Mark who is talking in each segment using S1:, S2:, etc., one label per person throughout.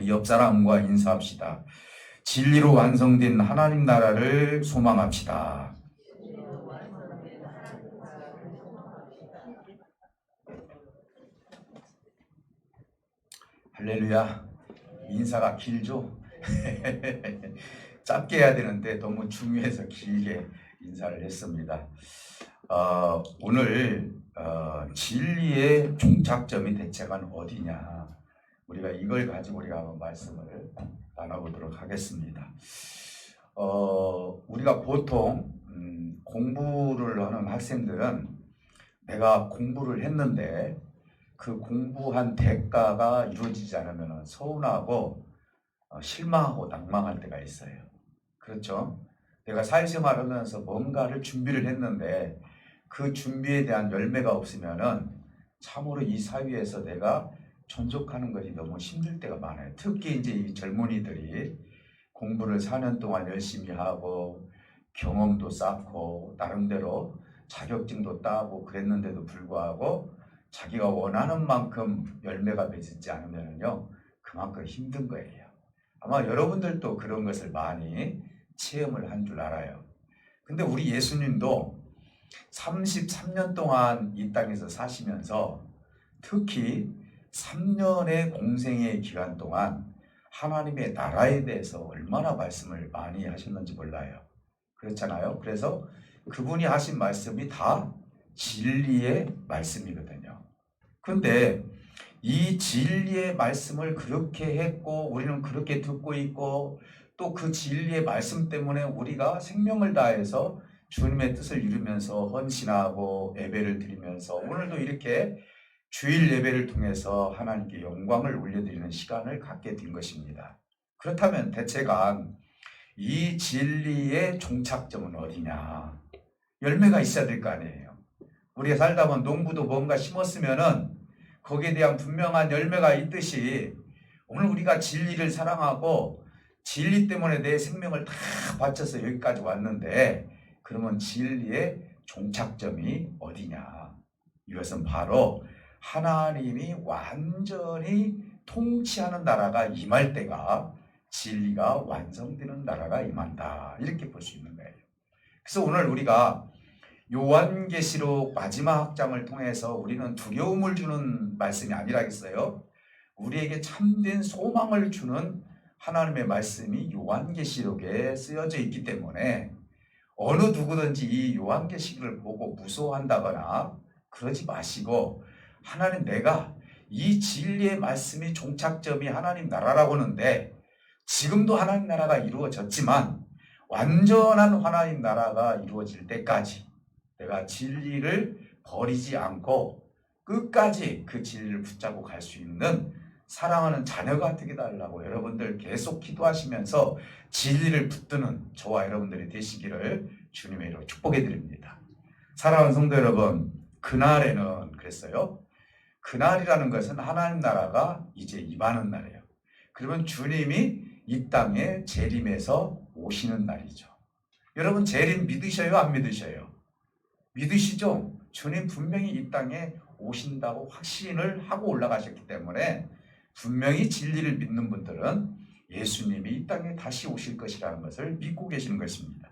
S1: 우리 옆 사람과 인사합시다. 진리로 완성된 하나님 나라를 소망합시다. 할렐루야. 인사가 길죠? 짧게 해야 되는데 너무 중요해서 길게 인사를 했습니다. 오늘 진리의 종착점이 대체가 어디냐, 우리가 이걸 가지고 우리가 한번 말씀을 나눠보도록 하겠습니다. 우리가 보통 공부를 하는 학생들은 내가 공부를 했는데 그 공부한 대가가 이루어지지 않으면 서운하고 실망하고 낭망할 때가 있어요. 그렇죠? 내가 사회생활 하면서 뭔가를 준비를 했는데 그 준비에 대한 열매가 없으면은 참으로 이 사회에서 내가 존속하는 것이 너무 힘들 때가 많아요. 특히 이제 이 젊은이들이 공부를 4년 동안 열심히 하고 경험도 쌓고 나름대로 자격증도 따고 그랬는데도 불구하고 자기가 원하는 만큼 열매가 맺지 않으면요, 그만큼 힘든 거예요. 아마 여러분들도 그런 것을 많이 체험을 한 줄 알아요. 근데 우리 예수님도 33년 동안 이 땅에서 사시면서 특히 3년의 공생의 기간 동안 하나님의 나라에 대해서 얼마나 말씀을 많이 하셨는지 몰라요. 그렇잖아요. 그래서 그분이 하신 말씀이 다 진리의 말씀이거든요. 그런데 이 진리의 말씀을 그렇게 했고 우리는 그렇게 듣고 있고 또 그 진리의 말씀 때문에 우리가 생명을 다해서 주님의 뜻을 이루면서 헌신하고 예배를 드리면서 오늘도 이렇게 주일 예배를 통해서 하나님께 영광을 올려드리는 시간을 갖게 된 것입니다. 그렇다면 대체가 이 진리의 종착점은 어디냐? 열매가 있어야 될 거 아니에요. 우리가 살다 보면 농부도 뭔가 심었으면은 거기에 대한 분명한 열매가 있듯이 오늘 우리가 진리를 사랑하고 진리 때문에 내 생명을 다 바쳐서 여기까지 왔는데 그러면 진리의 종착점이 어디냐? 이것은 바로 하나님이 완전히 통치하는 나라가 임할 때가 진리가 완성되는 나라가 임한다, 이렇게 볼 수 있는 거예요. 그래서 오늘 우리가 요한계시록 마지막 장을 통해서 우리는 두려움을 주는 말씀이 아니라겠어요. 우리에게 참된 소망을 주는 하나님의 말씀이 요한계시록에 쓰여져 있기 때문에 어느 누구든지 이 요한계시록을 보고 무서워한다거나 그러지 마시고, 하나님, 내가 이 진리의 말씀이 종착점이 하나님 나라라고 하는데 지금도 하나님 나라가 이루어졌지만 완전한 하나님 나라가 이루어질 때까지 내가 진리를 버리지 않고 끝까지 그 진리를 붙잡고 갈 수 있는 사랑하는 자녀가 되게 달라고 여러분들 계속 기도하시면서 진리를 붙드는 저와 여러분들이 되시기를 주님의 이름으로 축복해 드립니다. 사랑하는 성도 여러분, 그날에는 그랬어요. 그날이라는 것은 하나님 나라가 이제 임하는 날이에요. 그러면 주님이 이 땅에 재림해서 오시는 날이죠. 여러분, 재림 믿으셔요? 안 믿으셔요? 믿으시죠? 주님 분명히 이 땅에 오신다고 확신을 하고 올라가셨기 때문에 분명히 진리를 믿는 분들은 예수님이 이 땅에 다시 오실 것이라는 것을 믿고 계시는 것입니다.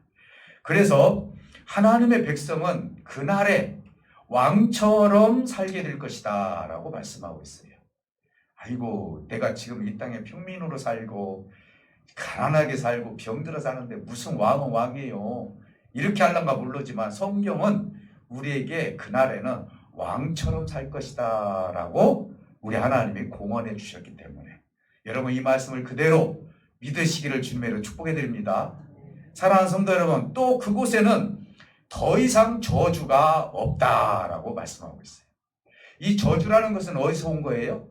S1: 그래서 하나님의 백성은 그날에 왕처럼 살게 될 것이다 라고 말씀하고 있어요. 아이고, 내가 지금 이 땅에 평민으로 살고 가난하게 살고 병들어 사는데 무슨 왕은 왕이에요. 이렇게 하려는가 모르지만 성경은 우리에게 그날에는 왕처럼 살 것이다 라고 우리 하나님이 공언해 주셨기 때문에 여러분, 이 말씀을 그대로 믿으시기를 주님으로 축복해 드립니다. 사랑하는 성도 여러분, 또 그곳에는 더 이상 저주가 없다라고 말씀하고 있어요. 이 저주라는 것은 어디서 온 거예요?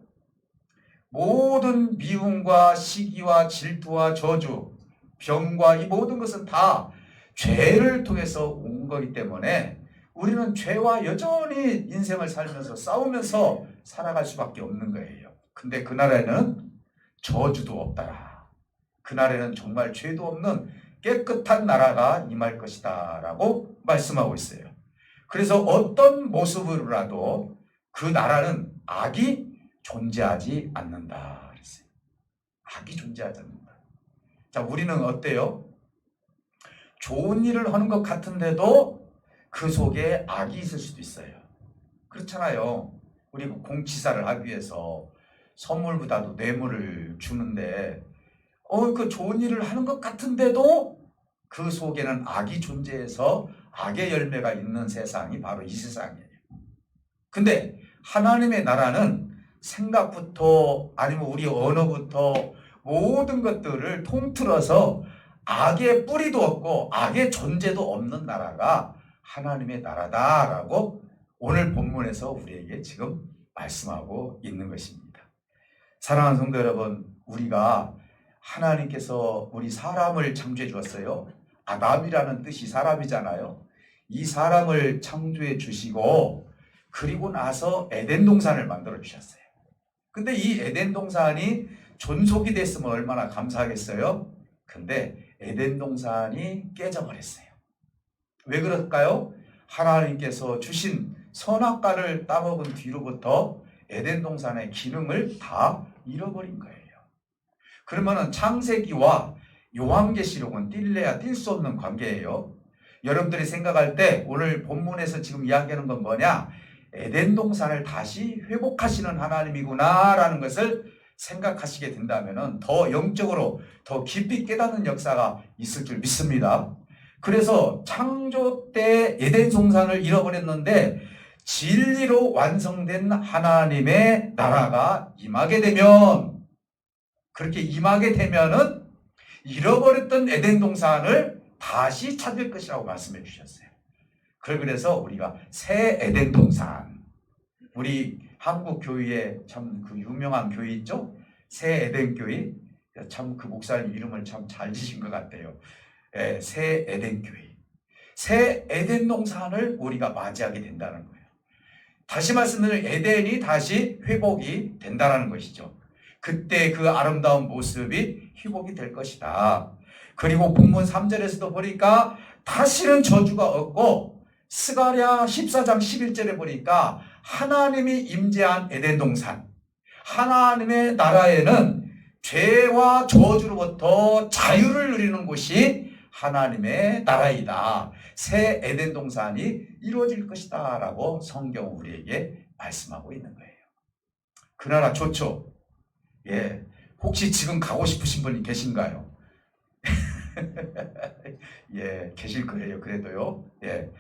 S1: 모든 미움과 시기와 질투와 저주, 병과 이 모든 것은 다 죄를 통해서 온 거기 때문에 우리는 죄와 여전히 인생을 살면서 싸우면서 살아갈 수밖에 없는 거예요. 근데 그날에는 저주도 없다라. 그날에는 정말 죄도 없는 깨끗한 나라가 임할 것이다 라고 말씀하고 있어요. 그래서 어떤 모습으로라도 그 나라는 악이 존재하지 않는다 그랬어요. 악이 존재하지 않는다. 자, 우리는 어때요? 좋은 일을 하는 것 같은데도 그 속에 악이 있을 수도 있어요. 그렇잖아요. 우리 공치사를 하기 위해서 선물보다도 뇌물을 주는데 그 좋은 일을 하는 것 같은데도 그 속에는 악이 존재해서 악의 열매가 있는 세상이 바로 이 세상이에요. 근데 하나님의 나라는 생각부터 아니면 우리 언어부터 모든 것들을 통틀어서 악의 뿌리도 없고 악의 존재도 없는 나라가 하나님의 나라다라고 오늘 본문에서 우리에게 지금 말씀하고 있는 것입니다. 사랑하는 성도 여러분, 우리가 하나님께서 우리 사람을 창조해 주었어요. 아담이라는 뜻이 사람이잖아요. 이 사람을 창조해 주시고 그리고 나서 에덴 동산을 만들어 주셨어요. 근데 이 에덴 동산이 존속이 됐으면 얼마나 감사하겠어요? 근데 에덴 동산이 깨져버렸어요. 왜 그럴까요? 하나님께서 주신 선악과를 따먹은 뒤로부터 에덴 동산의 기능을 다 잃어버린 거예요. 그러면은 창세기와 요한계시록은 뗄래야 뗄 수 없는 관계예요. 여러분들이 생각할 때 오늘 본문에서 지금 이야기하는 건 뭐냐? 에덴 동산을 다시 회복하시는 하나님이구나라는 것을 생각하시게 된다면 더 영적으로 더 깊이 깨닫는 역사가 있을 줄 믿습니다. 그래서 창조 때 에덴 동산을 잃어버렸는데 진리로 완성된 하나님의 나라가 임하게 되면, 그렇게 임하게 되면은 잃어버렸던 에덴 동산을 다시 찾을 것이라고 말씀해 주셨어요. 그래서 우리가 새 에덴 동산, 우리 한국 교회에 참 그 유명한 교회 있죠? 새 에덴 교회. 참 그 목사님 이름을 참 잘 지신 것 같아요. 예, 새 에덴 교회. 새 에덴 동산을 우리가 맞이하게 된다는 거예요. 다시 말씀드리면 에덴이 다시 회복이 된다는 것이죠. 그때 그 아름다운 모습이 회복이 될 것이다. 그리고 본문 3절에서도 보니까 다시는 저주가 없고, 스가랴 14장 11절에 보니까 하나님이 임재한 에덴 동산, 하나님의 나라에는 죄와 저주로부터 자유를 누리는 곳이 하나님의 나라이다. 새 에덴 동산이 이루어질 것이다 라고 성경은 우리에게 말씀하고 있는 거예요. 그 나라 좋죠? 예, 혹시 지금 가고 싶으신 분이 계신가요? 예, 계실 거예요. 그래도요. 예.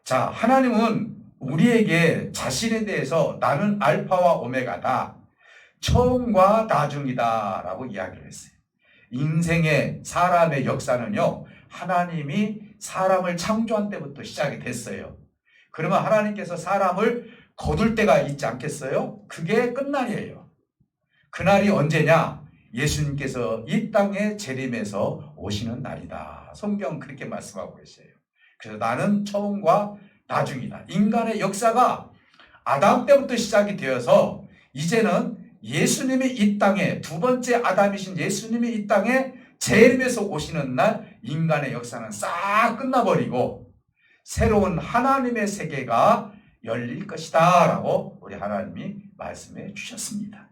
S1: 자, 하나님은 우리에게 자신에 대해서 나는 알파와 오메가다, 처음과 나중이다 라고 이야기를 했어요. 인생의 사람의 역사는요, 하나님이 사람을 창조한 때부터 시작이 됐어요. 그러면 하나님께서 사람을 거둘 때가 있지 않겠어요? 그게 끝날이에요. 그날이 언제냐? 예수님께서 이 땅에 재림해서 오시는 날이다. 성경 그렇게 말씀하고 계세요. 그래서 나는 처음과 나중이다. 인간의 역사가 아담 때부터 시작이 되어서 이제는 예수님이 이 땅에, 두 번째 아담이신 예수님이 이 땅에 재림해서 오시는 날 인간의 역사는 싹 끝나버리고 새로운 하나님의 세계가 열릴 것이다 라고 우리 하나님이 말씀해 주셨습니다.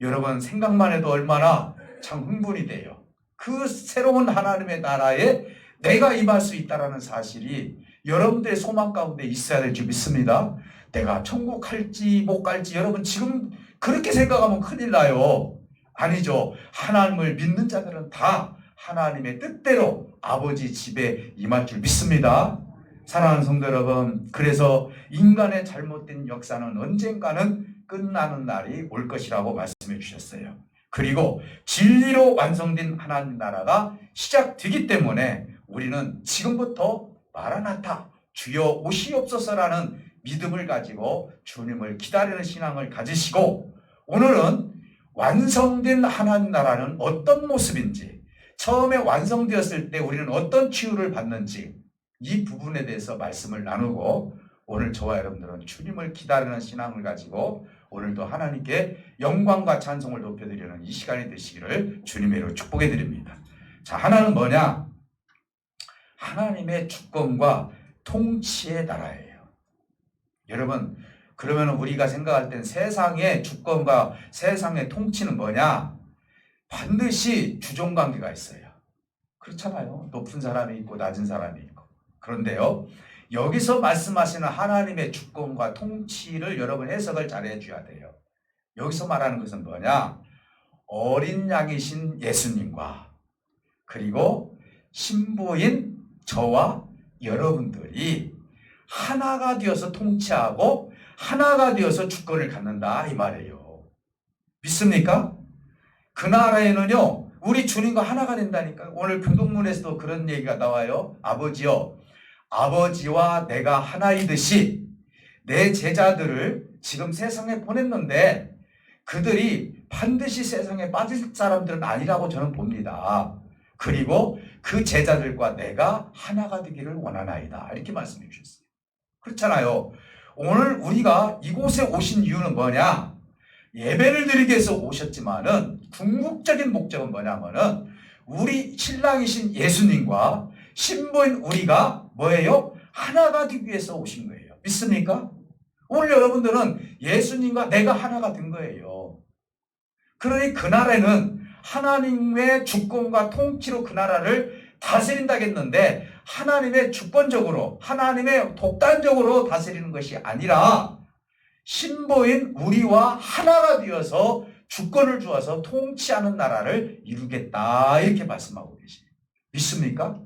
S1: 여러분 생각만 해도 얼마나 참 흥분이 돼요. 그 새로운 하나님의 나라에 내가 임할 수 있다는 사실이 여러분들의 소망 가운데 있어야 될 줄 믿습니다. 내가 천국 갈지 못 갈지 여러분 지금 그렇게 생각하면 큰일 나요. 아니죠. 하나님을 믿는 자들은 다 하나님의 뜻대로 아버지 집에 임할 줄 믿습니다. 사랑하는 성도 여러분, 그래서 인간의 잘못된 역사는 언젠가는 끝나는 날이 올 것이라고 말씀해 주셨어요. 그리고 진리로 완성된 하나님 나라가 시작되기 때문에 우리는 지금부터 마라나타, 주여 오시옵소서라는 믿음을 가지고 주님을 기다리는 신앙을 가지시고, 오늘은 완성된 하나님 나라는 어떤 모습인지, 처음에 완성되었을 때 우리는 어떤 치유를 받는지 이 부분에 대해서 말씀을 나누고, 오늘 저와 여러분들은 주님을 기다리는 신앙을 가지고 오늘도 하나님께 영광과 찬송을 높여드리는 이 시간이 되시기를 주님의 이름으로 축복해 드립니다. 자, 하나는 뭐냐? 하나님의 주권과 통치의 나라예요. 여러분, 그러면 우리가 생각할 땐 세상의 주권과 세상의 통치는 뭐냐? 반드시 주종관계가 있어요. 그렇잖아요. 높은 사람이 있고 낮은 사람이 있고. 그런데요, 여기서 말씀하시는 하나님의 주권과 통치를 여러분 해석을 잘 해줘야 돼요. 여기서 말하는 것은 뭐냐? 어린 양이신 예수님과 그리고 신부인 저와 여러분들이 하나가 되어서 통치하고 하나가 되어서 주권을 갖는다 이 말이에요. 믿습니까? 그 나라에는요, 우리 주님과 하나가 된다니까요. 오늘 교동문에서도 그런 얘기가 나와요. 아버지요, 아버지와 내가 하나이듯이 내 제자들을 지금 세상에 보냈는데 그들이 반드시 세상에 빠질 사람들은 아니라고 저는 봅니다. 그리고 그 제자들과 내가 하나가 되기를 원하나이다. 이렇게 말씀해 주셨어요. 그렇잖아요. 오늘 우리가 이곳에 오신 이유는 뭐냐? 예배를 드리기 위해서 오셨지만은 궁극적인 목적은 뭐냐면은 우리 신랑이신 예수님과 신부인 우리가 뭐예요? 하나가 되기 위해서 오신 거예요. 믿습니까? 오늘 여러분들은 예수님과 내가 하나가 된 거예요. 그러니 그 나라는 하나님의 주권과 통치로 그 나라를 다스린다겠는데 하나님의 주권적으로 하나님의 독단적으로 다스리는 것이 아니라 신부인 우리와 하나가 되어서 주권을 주어서 통치하는 나라를 이루겠다 이렇게 말씀하고 계십니다. 믿습니까?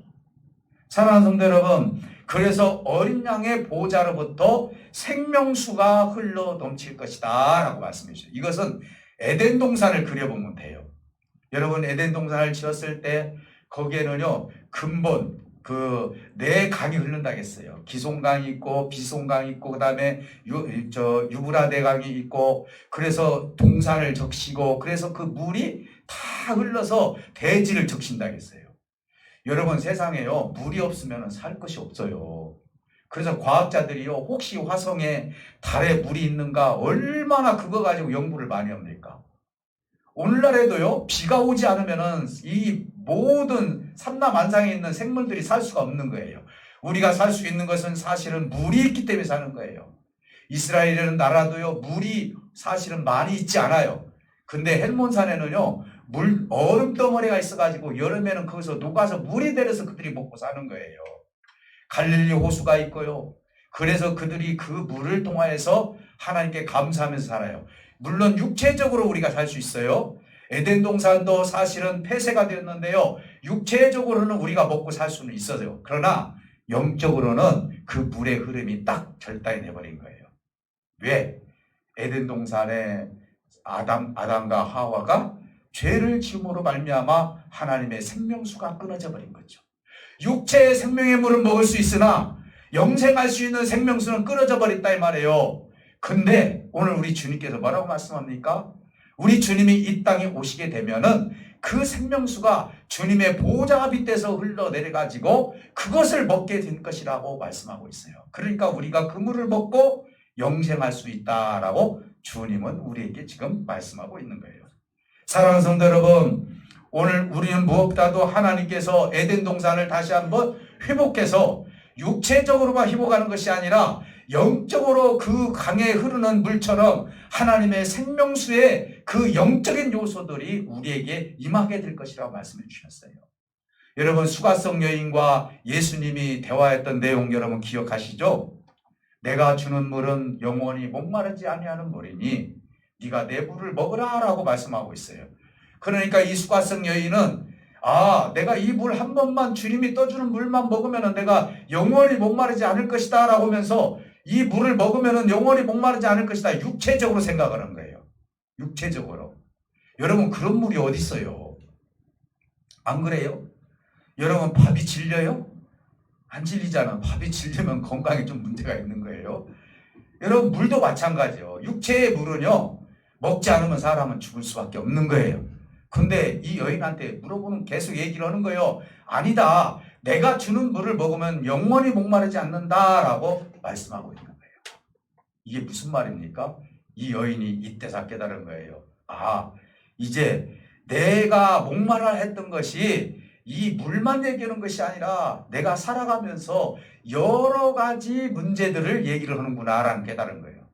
S1: 사랑하는 성도 여러분, 그래서 어린 양의 보좌로부터 생명수가 흘러 넘칠 것이다 라고 말씀해 주세요. 이것은 에덴 동산을 그려보면 돼요. 여러분 에덴 동산을 지었을 때 거기에는요 근본 네 강이 흐른다겠어요. 기송강이 있고 비송강이 있고 그 다음에 유브라데 강이 있고 그래서 동산을 적시고 그래서 그 물이 다 흘러서 대지를 적신다겠어요. 여러분 세상에요 물이 없으면 살 것이 없어요. 그래서 과학자들이요 혹시 화성에 달에 물이 있는가 얼마나 그거 가지고 연구를 많이 합니까? 오늘날에도요 비가 오지 않으면은 이 모든 삼라만상에 있는 생물들이 살 수가 없는 거예요. 우리가 살 수 있는 것은 사실은 물이 있기 때문에 사는 거예요. 이스라엘이라는 나라도요 물이 사실은 많이 있지 않아요. 근데 헬몬산에는요 얼음 덩어리가 있어가지고 여름에는 거기서 녹아서 물이 내려서 그들이 먹고 사는 거예요. 갈릴리 호수가 있고요. 그래서 그들이 그 물을 통하여서 하나님께 감사하면서 살아요. 물론 육체적으로 우리가 살 수 있어요. 에덴 동산도 사실은 폐쇄가 되었는데요. 육체적으로는 우리가 먹고 살 수는 있어요. 그러나 영적으로는 그 물의 흐름이 딱 절단이 돼버린 거예요. 왜? 에덴 동산에 아담과 하와가 죄를 지음으로 말미암아 하나님의 생명수가 끊어져 버린 거죠. 육체의 생명의 물은 먹을 수 있으나 영생할 수 있는 생명수는 끊어져 버렸다 이 말이에요. 근데 오늘 우리 주님께서 뭐라고 말씀합니까? 우리 주님이 이 땅에 오시게 되면은 그 생명수가 주님의 보좌 빗대서 흘러내려가지고 그것을 먹게 된 것이라고 말씀하고 있어요. 그러니까 우리가 그 물을 먹고 영생할 수 있다라고 주님은 우리에게 지금 말씀하고 있는 거예요. 사랑하는 성도 여러분, 오늘 우리는 무엇보다도 하나님께서 에덴 동산을 다시 한번 회복해서 육체적으로만 회복하는 것이 아니라 영적으로 그 강에 흐르는 물처럼 하나님의 생명수의 그 영적인 요소들이 우리에게 임하게 될 것이라고 말씀해 주셨어요. 여러분 수가성 여인과 예수님이 대화했던 내용 여러분 기억하시죠? 내가 주는 물은 영원히 목마르지 아니하는 물이니 네가 내 물을 먹으라 라고 말씀하고 있어요. 그러니까 이 수가성 여인은 내가 이 물 한 번만 주님이 떠주는 물만 먹으면 내가 영원히 목마르지 않을 것이다 라고 하면서 이 물을 먹으면 영원히 목마르지 않을 것이다 육체적으로 생각을 한 거예요. 육체적으로. 여러분 그런 물이 어디 있어요? 안 그래요? 여러분 밥이 질려요? 안 질리잖아. 밥이 질리면 건강에 좀 문제가 있는 거예요. 여러분 물도 마찬가지예요. 육체의 물은요 먹지 않으면 사람은 죽을 수밖에 없는 거예요. 근데 이 여인한테 물어보면 계속 얘기를 하는 거예요. 아니다. 내가 주는 물을 먹으면 영원히 목마르지 않는다라고 말씀하고 있는 거예요. 이게 무슨 말입니까? 이 여인이 이때서 깨달은 거예요. 이제 내가 목마르다 했던 것이 이 물만 얘기하는 것이 아니라 내가 살아가면서 여러 가지 문제들을 얘기를 하는구나라는 깨달은 거예요.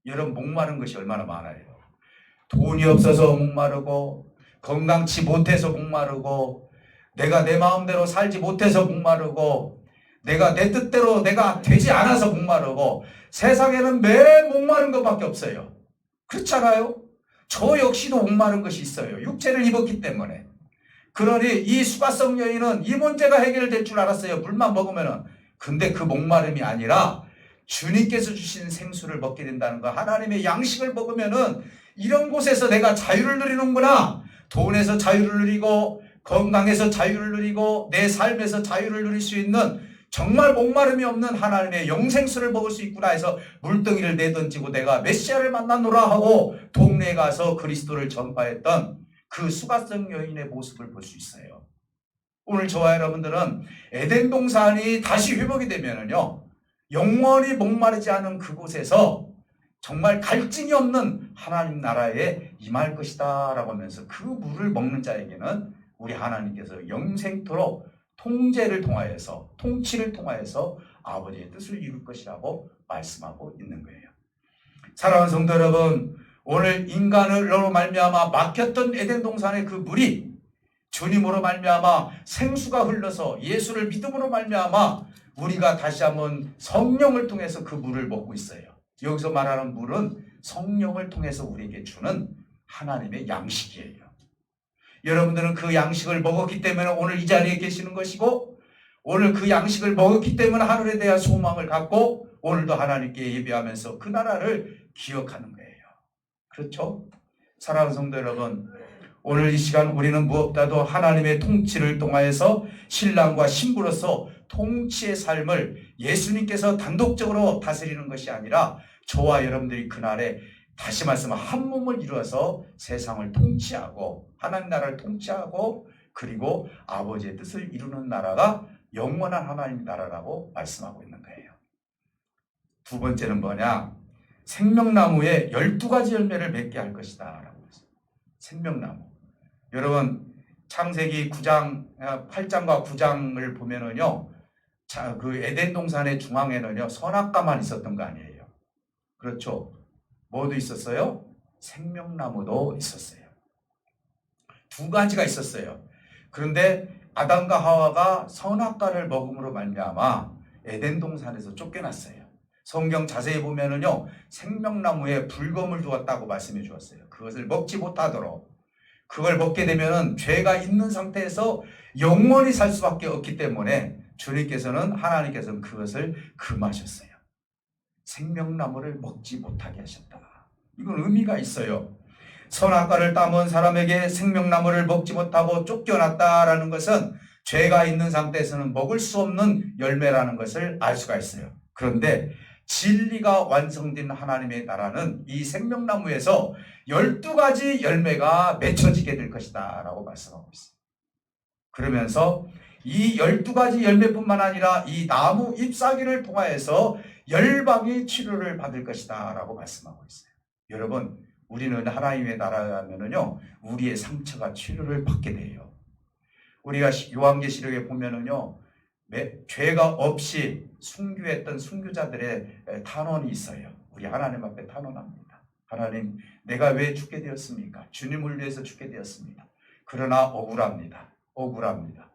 S1: 여러분 목마른 것이 얼마나 많아요. 돈이 없어서 목마르고 건강치 못해서 목마르고, 내가 내 마음대로 살지 못해서 목마르고, 내가 내 뜻대로 내가 되지 않아서 목마르고, 세상에는 매일 목마른 것밖에 없어요. 그렇잖아요? 저 역시도 목마른 것이 있어요. 육체를 입었기 때문에. 그러니 이 수가성 여인은 이 문제가 해결될 줄 알았어요. 물만 먹으면은. 근데 그 목마름이 아니라 주님께서 주신 생수를 먹게 된다는 거, 하나님의 양식을 먹으면은 이런 곳에서 내가 자유를 누리는구나. 돈에서 자유를 누리고, 건강에서 자유를 누리고, 내 삶에서 자유를 누릴 수 있는 정말 목마름이 없는 하나님의 영생수를 먹을 수 있구나 해서 물덩이를 내던지고 내가 메시아를 만나노라 하고 동네에 가서 그리스도를 전파했던 그 수가성 여인의 모습을 볼 수 있어요. 오늘 저와 여러분들은 에덴 동산이 다시 회복이 되면은요, 영원히 목마르지 않은 그곳에서 정말 갈증이 없는 하나님 나라에 임할 것이다 라고 하면서 그 물을 먹는 자에게는 우리 하나님께서 영생토록 통제를 통하여서, 통치를 통하여서 아버지의 뜻을 이룰 것이라고 말씀하고 있는 거예요. 사랑하는 성도 여러분, 오늘 인간으로 말미암아 막혔던 에덴 동산의 그 물이 주님으로 말미암아 생수가 흘러서 예수를 믿음으로 말미암아 우리가 다시 한번 성령을 통해서 그 물을 먹고 있어요. 여기서 말하는 물은 성령을 통해서 우리에게 주는 하나님의 양식이에요. 여러분들은 그 양식을 먹었기 때문에 오늘 이 자리에 계시는 것이고, 오늘 그 양식을 먹었기 때문에 하늘에 대한 소망을 갖고 오늘도 하나님께 예배하면서 그 나라를 기억하는 거예요. 그렇죠? 사랑하는 성도 여러분, 오늘 이 시간 우리는 무엇보다도 하나님의 통치를 통하여서 신랑과 신부로서 통치의 삶을 예수님께서 단독적으로 다스리는 것이 아니라 저와 여러분들이 그날에 다시 말씀 한 몸을 이루어서 세상을 통치하고 하나님 나라를 통치하고 그리고 아버지의 뜻을 이루는 나라가 영원한 하나님 나라라고 말씀하고 있는 거예요. 두 번째는 뭐냐? 생명나무에 12가지 열매를 맺게 할 것이다 라고 했어요. 생명나무. 여러분 창세기 9장, 8장과 9장을 보면은요, 그 에덴 동산의 중앙에는요 선악과만 있었던 거 아니에요. 그렇죠? 뭐도 있었어요? 생명나무도 있었어요. 두 가지가 있었어요. 그런데 아담과 하와가 선악과를 먹음으로 말미암아 에덴 동산에서 쫓겨났어요. 성경 자세히 보면은요, 생명나무에 불검을 두었다고 말씀해 주었어요. 그것을 먹지 못하도록. 그걸 먹게 되면은 죄가 있는 상태에서 영원히 살 수밖에 없기 때문에 주님께서는, 하나님께서는 그것을 금하셨어요. 생명나무를 먹지 못하게 하셨다. 이건 의미가 있어요. 선악과를 따먹은 사람에게 생명나무를 먹지 못하고 쫓겨났다라는 것은 죄가 있는 상태에서는 먹을 수 없는 열매라는 것을 알 수가 있어요. 그런데 진리가 완성된 하나님의 나라는 이 생명나무에서 12가지 열매가 맺혀지게 될 것이다 라고 말씀하고 있어요. 그러면서 이 12가지 열매뿐만 아니라 이 나무 잎사귀를 통하여서 열방이 치료를 받을 것이다 라고 말씀하고 있어요. 여러분, 우리는 하나님의 나라라면은요, 우리의 상처가 치료를 받게 돼요. 우리가 요한계시록에 보면은요, 죄가 없이 순교했던 순교자들의 탄원이 있어요. 우리 하나님 앞에 탄원합니다. 하나님, 내가 왜 죽게 되었습니까? 주님을 위해서 죽게 되었습니다. 그러나 억울합니다. 억울합니다.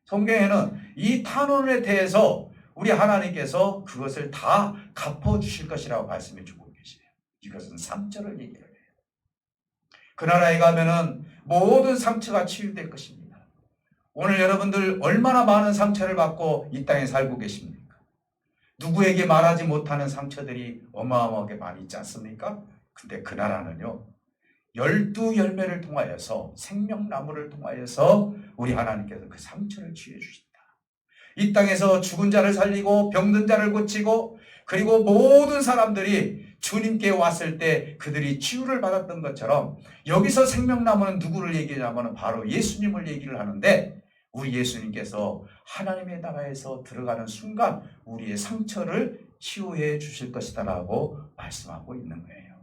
S1: 성경에는 이 탄원에 대해서 우리 하나님께서 그것을 다 갚아주실 것이라고 말씀해 주고 계세요. 이것은 상처를 얘기를 해요. 그 나라에 가면은 모든 상처가 치유될 것입니다. 오늘 여러분들 얼마나 많은 상처를 받고 이 땅에 살고 계십니까? 누구에게 말하지 못하는 상처들이 어마어마하게 많이 있지 않습니까? 근데 그 나라는요, 12열매를 통하여서, 생명나무를 통하여서 우리 하나님께서 그 상처를 치유해 주신다. 이 땅에서 죽은 자를 살리고 병든 자를 고치고, 그리고 모든 사람들이 주님께 왔을 때 그들이 치유를 받았던 것처럼, 여기서 생명나무는 누구를 얘기하냐면 바로 예수님을 얘기를 하는데, 우리 예수님께서 하나님의 나라에서 들어가는 순간 우리의 상처를 치유해 주실 것이다 라고 말씀하고 있는 거예요.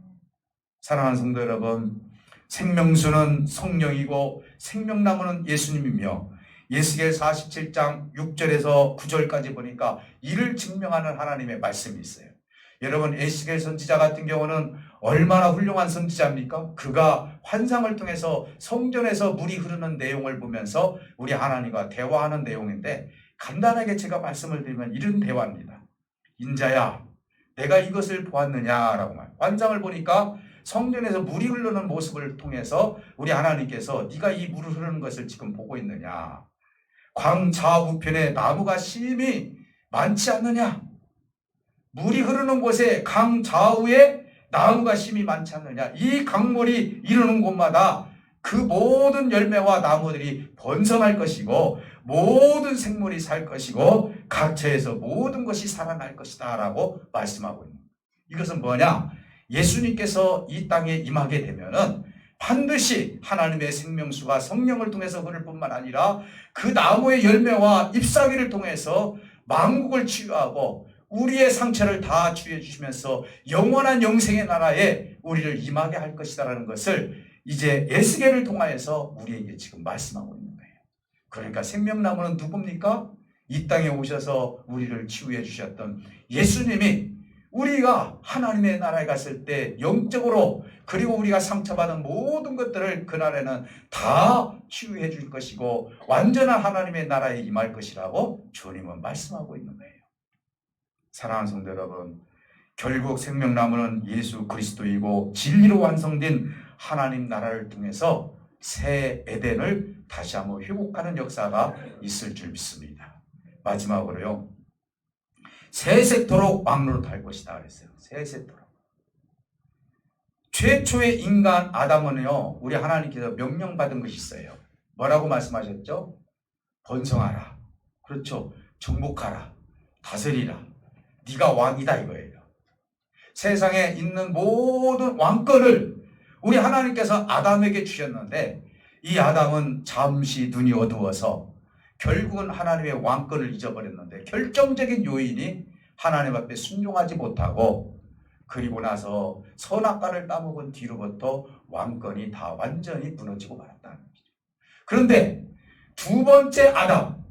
S1: 사랑하는 성도 여러분, 생명수는 성령이고 생명나무는 예수님이며, 예수계 47장 6절에서 9절까지 보니까 이를 증명하는 하나님의 말씀이 있어요. 여러분, 에스겔 선지자 같은 경우는 얼마나 훌륭한 선지자입니까? 그가 환상을 통해서 성전에서 물이 흐르는 내용을 보면서 우리 하나님과 대화하는 내용인데, 간단하게 제가 말씀을 드리면 이런 대화입니다. 인자야, 내가 이것을 보았느냐라고 말. 환상을 보니까 성전에서 물이 흐르는 모습을 통해서 우리 하나님께서 네가 이 물을 흐르는 것을 지금 보고 있느냐? 광 좌우편에 나무가 심히 많지 않느냐? 물이 흐르는 곳에 강 좌우에 나무가 심히 많지 않느냐? 이 강물이 이르는 곳마다 그 모든 열매와 나무들이 번성할 것이고 모든 생물이 살 것이고 각처에서 모든 것이 살아날 것이다 라고 말씀하고 있는 거예요. 이것은 뭐냐? 예수님께서 이 땅에 임하게 되면은 반드시 하나님의 생명수가 성령을 통해서 흐를 뿐만 아니라 그 나무의 열매와 잎사귀를 통해서 만국을 치유하고 우리의 상처를 다 치유해 주시면서 영원한 영생의 나라에 우리를 임하게 할 것이다라는 것을 이제 에스겔을 통하여서 우리에게 지금 말씀하고 있는 거예요. 그러니까 생명나무는 누굽니까? 이 땅에 오셔서 우리를 치유해 주셨던 예수님이 우리가 하나님의 나라에 갔을 때 영적으로 그리고 우리가 상처받은 모든 것들을 그날에는 다 치유해 줄 것이고 완전한 하나님의 나라에 임할 것이라고 주님은 말씀하고 있는 거예요. 사랑하는 성도 여러분, 결국 생명나무는 예수 그리스도이고 진리로 완성된 하나님 나라를 통해서 새 에덴을 다시 한번 회복하는 역사가 있을 줄 믿습니다. 마지막으로요, 세세토록 왕노릇 할 것이다 그랬어요. 세세토록. 최초의 인간 아담은요, 우리 하나님께서 명령받은 것이 있어요. 뭐라고 말씀하셨죠? 번성하라. 그렇죠. 정복하라. 다스리라. 네가 왕이다 이거예요. 세상에 있는 모든 왕권을 우리 하나님께서 아담에게 주셨는데 이 아담은 잠시 눈이 어두워서 결국은 하나님의 왕권을 잊어버렸는데 결정적인 요인이 하나님 앞에 순종하지 못하고 그리고 나서 선악과를 따먹은 뒤로부터 왕권이 다 완전히 무너지고 말았다는 거죠. 그런데 두 번째 아담,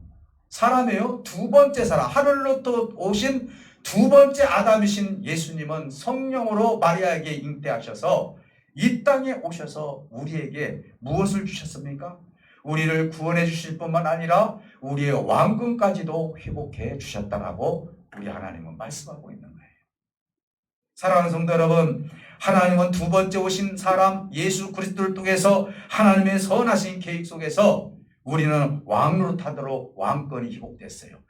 S1: 사람이에요. 두 번째 사람, 하늘로부터 오신 두 번째 아담이신 예수님은 성령으로 마리아에게 잉태하셔서 이 땅에 오셔서 우리에게 무엇을 주셨습니까? 우리를 구원해 주실 뿐만 아니라 우리의 왕권까지도 회복해 주셨다라고 우리 하나님은 말씀하고 있는 거예요. 사랑하는 성도 여러분, 하나님은 두 번째 오신 사람 예수 그리스도를 통해서 하나님의 선하신 계획 속에서 우리는 왕노릇하도록 왕권이 회복됐어요.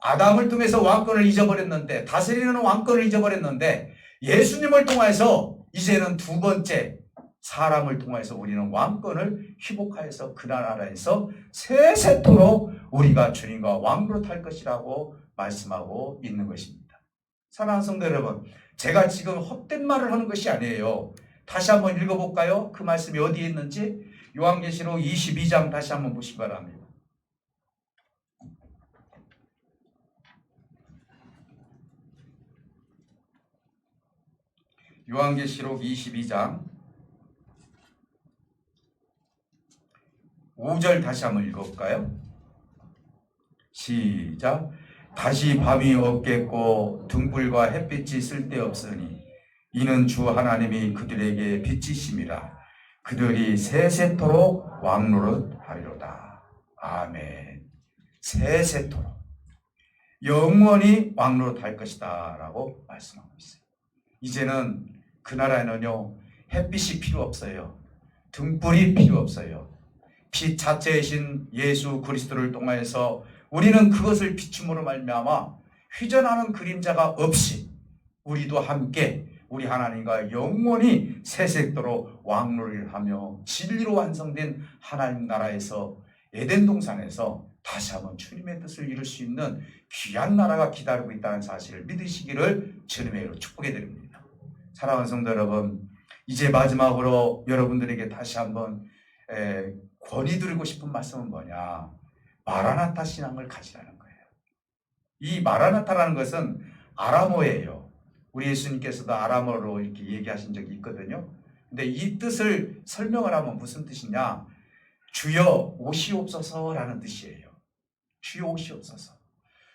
S1: 아담을 통해서 왕권을 잊어버렸는데, 다스리는 왕권을 잊어버렸는데 예수님을 통해서 이제는 두 번째 사람을 통해서 우리는 왕권을 회복하여서 그 나라에서 세세토록 우리가 주님과 왕노릇할 것이라고 말씀하고 있는 것입니다. 사랑하는 성도 여러분, 제가 지금 헛된 말을 하는 것이 아니에요. 다시 한번 읽어볼까요? 그 말씀이 어디에 있는지 요한계시록 22장 다시 한번 보시기 바랍니다. 요한계시록 22장 5절 다시 한번 읽어볼까요? 시작. 다시 밤이 없겠고 등불과 햇빛이 쓸데없으니 이는 주 하나님이 그들에게 빛이심이라. 그들이 세세토록 왕노릇하리로다. 아멘. 세세토록 영원히 왕노릇할 것이다 라고 말씀하고 있어요. 이제는 그 나라에는요, 햇빛이 필요 없어요. 등불이 필요 없어요. 빛 자체이신 예수 그리스도를 통하여서 우리는 그것을 비춤으로 말미암아 휘전하는 그림자가 없이 우리도 함께 우리 하나님과 영원히 세세토록 왕노릇을 하며 진리로 완성된 하나님 나라에서 에덴 동산에서 다시 한번 주님의 뜻을 이룰 수 있는 귀한 나라가 기다리고 있다는 사실을 믿으시기를 주님의 이름으로 축복해 드립니다. 사랑하는 성도 여러분, 이제 마지막으로 여러분들에게 다시 한번 권위 드리고 싶은 말씀은 뭐냐? 마라나타 신앙을 가지라는 거예요. 이 마라나타라는 것은 아람어예요. 우리 예수님께서도 아람어로 이렇게 얘기하신 적이 있거든요. 근데 이 뜻을 설명을 하면 무슨 뜻이냐? 주여 오시옵소서라는 뜻이에요. 주여 오시옵소서.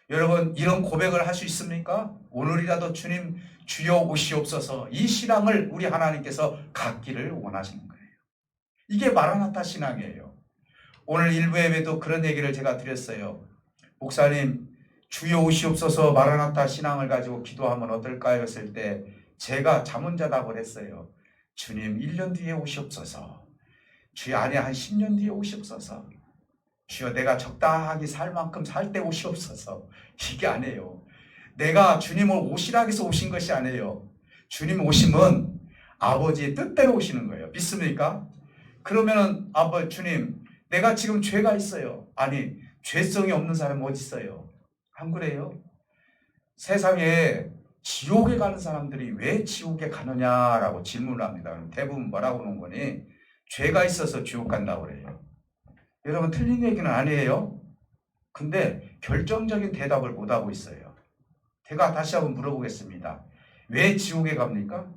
S1: 여러분 이런 고백을 할 수 있습니까? 오늘이라도 주님 주여 오시옵소서, 이 신앙을 우리 하나님께서 갖기를 원하시는 거예요. 이게 마라나타 신앙이에요. 오늘 일부 예배도 그런 얘기를 제가 드렸어요. 목사님, 주여 오시옵소서 마라나타 신앙을 가지고 기도하면 어떨까요? 했을 때 제가 자문자답을 했어요. 주님 1년 뒤에 오시옵소서. 주여 안에 한 10년 뒤에 오시옵소서. 주여 내가 적당하게 살 만큼 살 때 오시옵소서. 이게 아니에요. 내가 주님을 오시라고 해서 오신 것이 아니에요. 주님 오심은 아버지의 뜻대로 오시는 거예요. 믿습니까? 그러면은 주님, 내가 지금 죄가 있어요. 아니, 죄성이 없는 사람은 어디 있어요? 안 그래요? 세상에 지옥에 가는 사람들이 왜 지옥에 가느냐라고 질문을 합니다. 그럼 대부분 뭐라고 하는 거니? 죄가 있어서 지옥 간다고 그래요. 여러분 틀린 얘기는 아니에요. 근데 결정적인 대답을 못하고 있어요. 제가 다시 한번 물어보겠습니다. 왜 지옥에 갑니까?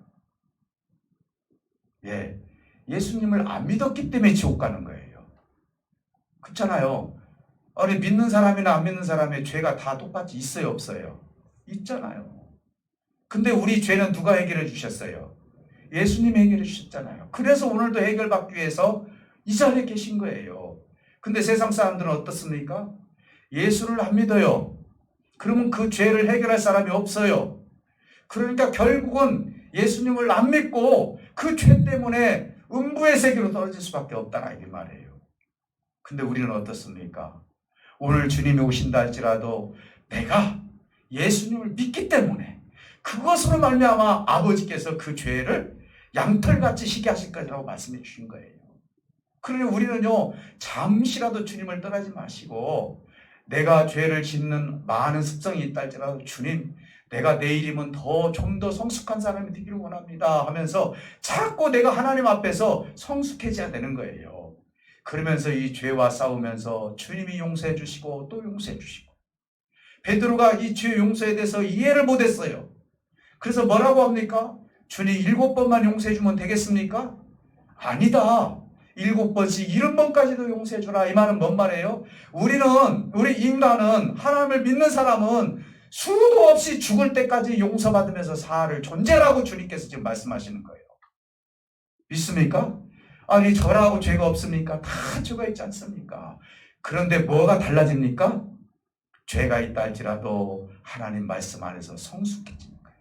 S1: 예수님을 안 믿었기 때문에 지옥 가는 거예요. 그렇잖아요. 아니 믿는 사람이나 안 믿는 사람의 죄가 다 똑같이 있어요, 없어요? 있잖아요. 근데 우리 죄는 누가 해결해 주셨어요? 예수님이 해결해 주셨잖아요. 그래서 오늘도 해결받기 위해서 이 자리에 계신 거예요. 근데 세상 사람들은 어떻습니까? 예수를 안 믿어요. 그러면 그 죄를 해결할 사람이 없어요. 그러니까 결국은 예수님을 안 믿고 그 죄 때문에 음부의 세계로 떨어질 수밖에 없다라 이 말이에요. 근데 우리는 어떻습니까? 오늘 주님이 오신다 할지라도 내가 예수님을 믿기 때문에 그것으로 말미암아 아버지께서 그 죄를 양털같이 희게 하실 거라고 말씀해 주신 거예요. 그러니 우리는요, 잠시라도 주님을 떠나지 마시고 내가 죄를 짓는 많은 습성이 있다 할지라도 주님, 내가 내일이면 좀 더 성숙한 사람이 되기를 원합니다 하면서 자꾸 내가 하나님 앞에서 성숙해져야 되는 거예요. 그러면서 이 죄와 싸우면서 주님이 용서해 주시고 또 용서해 주시고, 베드로가 이 죄 용서에 대해서 이해를 못했어요. 그래서 뭐라고 합니까? 주님 7번만 용서해 주면 되겠습니까? 아니다. 7번씩 70번까지도 용서해 주라. 이 말은 뭔 말이에요? 우리 인간은, 하나님을 믿는 사람은 수도 없이 죽을 때까지 용서받으면서 살 존재라고 주님께서 지금 말씀하시는 거예요. 믿습니까? 아니 저라고 죄가 없습니까? 다 죄가 있지 않습니까? 그런데 뭐가 달라집니까? 죄가 있다 할지라도 하나님 말씀 안에서 성숙해지는 거예요.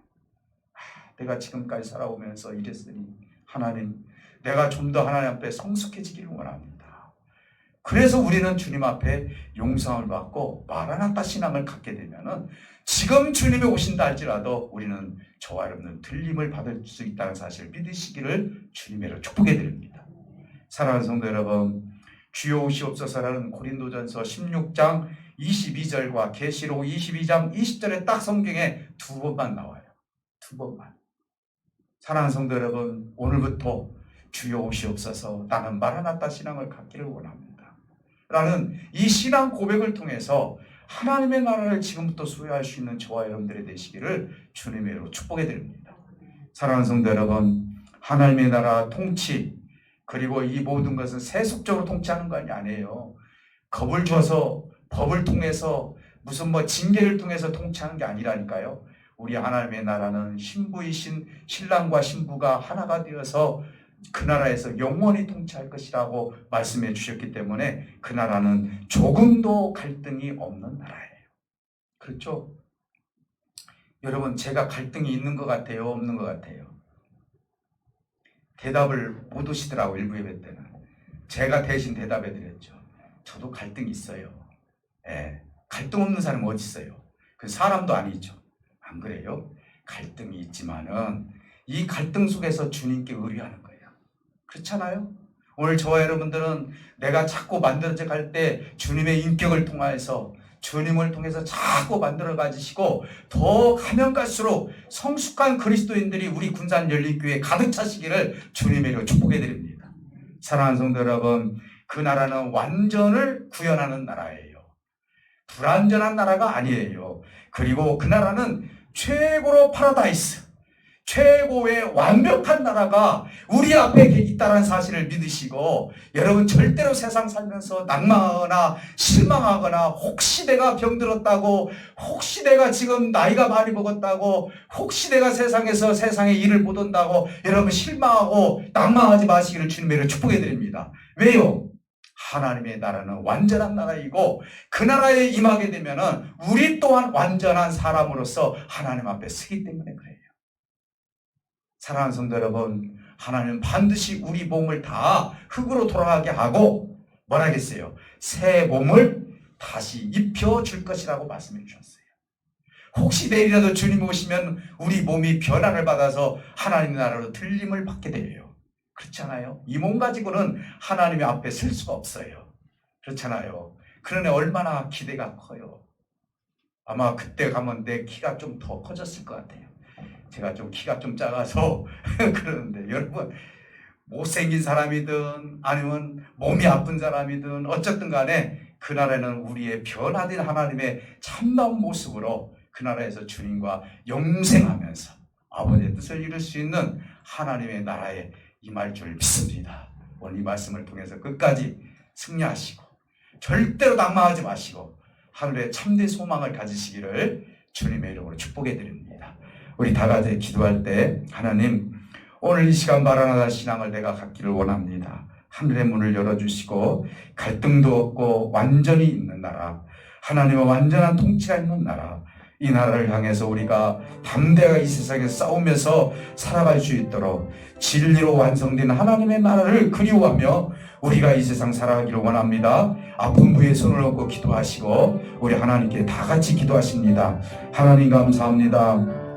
S1: 내가 지금까지 살아오면서 이랬으니 하나님, 내가 좀 더 하나님 앞에 성숙해지기를 원합니다. 그래서 우리는 주님 앞에 용서함을 받고 마라나타 신앙을 갖게 되면은 지금 주님이 오신다 할지라도 우리는 저와 여러분은 들림을 받을 수 있다는 사실을 믿으시기를 주님으로 축복해 드립니다. 사랑하는 성도 여러분, 주여 오시옵소서라는 고린도전서 16장 22절과 계시록 22장 20절에 딱 성경에 2번만 나와요. 2번만. 사랑하는 성도 여러분, 오늘부터 주여 오시옵소서, 나는 마라나타 신앙을 갖기를 원합니다 라는 이 신앙 고백을 통해서 하나님의 나라를 지금부터 소유할 수 있는 저와 여러분들이 되시기를 주님의 이름으로 축복해 드립니다. 사랑하는 성도 여러분, 하나님의 나라 통치, 그리고 이 모든 것은 세속적으로 통치하는 것이 아니에요. 겁을 줘서 법을 통해서 무슨 징계를 통해서 통치하는 게 아니라니까요. 우리 하나님의 나라는 신부이신 신랑과 신부가 하나가 되어서 그 나라에서 영원히 통치할 것이라고 말씀해 주셨기 때문에 그 나라는 조금도 갈등이 없는 나라예요. 그렇죠? 여러분, 제가 갈등이 있는 것 같아요? 없는 것 같아요? 대답을 못 하시더라고, 일부 예배 때는. 제가 대신 대답해 드렸죠. 저도 갈등이 있어요. 갈등 없는 사람은 어디 있어요? 그 사람도 아니죠. 안 그래요? 갈등이 있지만은 이 갈등 속에서 주님께 의뢰하는 거예요. 그렇잖아요? 오늘 저와 여러분들은 내가 자꾸 만들어져 갈 때 주님의 인격을 통해서, 주님을 통해서 자꾸 만들어 가지시고 더 가면 갈수록 성숙한 그리스도인들이 우리 군산 열린교회에 가득 차시기를 주님의 이름으로 축복해 드립니다. 사랑하는 성도 여러분, 그 나라는 완전을 구현하는 나라예요. 불완전한 나라가 아니에요. 그리고 그 나라는 최고로 파라다이스, 최고의 완벽한 나라가 우리 앞에 있다는 사실을 믿으시고, 여러분 절대로 세상 살면서 낭망하거나 실망하거나, 혹시 내가 병들었다고, 혹시 내가 지금 나이가 많이 먹었다고, 혹시 내가 세상에서 세상의 일을 못 온다고 여러분 실망하고 낭망하지 마시기를 주님으로 축복해 드립니다. 왜요? 하나님의 나라는 완전한 나라이고, 그 나라에 임하게 되면은 우리 또한 완전한 사람으로서 하나님 앞에 서기 때문에 그래요. 사랑하는 성도 여러분, 하나님은 반드시 우리 몸을 다 흙으로 돌아가게 하고 뭐라 하겠어요? 새 몸을 다시 입혀줄 것이라고 말씀해 주셨어요. 혹시 내일이라도 주님 오시면 우리 몸이 변화를 받아서 하나님의 나라로 들림을 받게 돼요. 그렇잖아요. 이 몸 가지고는 하나님의 앞에 설 수가 없어요. 그렇잖아요. 그러니 얼마나 기대가 커요. 아마 그때 가면 내 키가 좀 더 커졌을 것 같아요. 제가 좀 키가 좀 작아서 그러는데, 여러분 못생긴 사람이든 아니면 몸이 아픈 사람이든 어쨌든 간에 그 나라는 우리의 변화된 하나님의 참다운 모습으로 그 나라에서 주님과 영생하면서 아버지의 뜻을 이룰 수 있는 하나님의 나라에 임할 줄 믿습니다. 오늘 이 말씀을 통해서 끝까지 승리하시고 절대로 낭망하지 마시고 하늘에 참된 소망을 가지시기를 주님의 이름으로 축복해 드립니다. 우리 다 같이 기도할 때, 하나님 오늘 이 시간 마라나다 신앙을 내가 갖기를 원합니다. 하늘의 문을 열어주시고 갈등도 없고 완전히 있는 나라, 하나님의 완전한 통치가 있는 나라, 이 나라를 향해서 우리가 담대하게 이 세상에서 싸우면서 살아갈 수 있도록 진리로 완성된 하나님의 나라를 그리워하며 우리가 이 세상 살아가기를 원합니다. 아픈 부에 손을 얹고 기도하시고 우리 하나님께 다 같이 기도하십니다. 하나님 감사합니다.